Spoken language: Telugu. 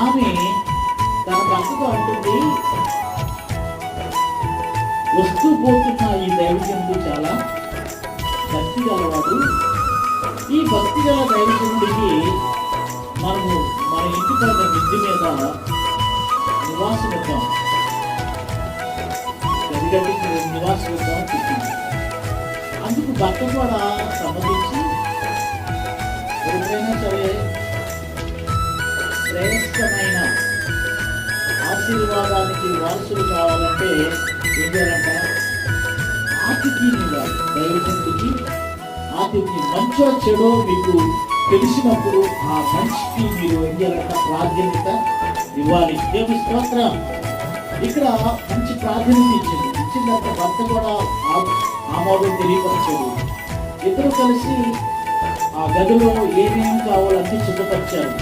ఆమె తన భర్తతో అంటుంది, వస్తూ పోతున్న ఈ దైవజనుడు చాలా భక్తి గలవాడు. ఈ భక్తి గల దైవజనుడికి మనము మన ఇంటి పైన మిద్ది మీద నివాసం ఇద్దాం, గదిగడ్డి నివాసం ఇద్దాం చెప్పింది. అందుకు భర్త కూడా సమ్మతించి, ఎప్పుడైనా సరే శ్రేష్టమైన ఆశీర్వాదానికి వారసులు కావాలంటే ఏం చేయాలంట? ఆతిథ్యం ఇవ్వాలి. దైవజనుడికి ఆతిథ్యం, మంచో చెడో మీకు తెలిసినప్పుడు ఆ మనిషికి మీరు ఏం చేయాలంట? ప్రాధాన్యత ఇవ్వాలి. దేవుని స్తోత్రం. ఇక్కడ మంచి ప్రాధాన్యత ఇచ్చిన తర్వాత భర్త కూడా ఆమోదం తెలియపరిచాడు. ఇద్దరు కలిసి ఆ గదిలో ఏమేమి కావాలో అన్ని సిద్ధపరిచారు.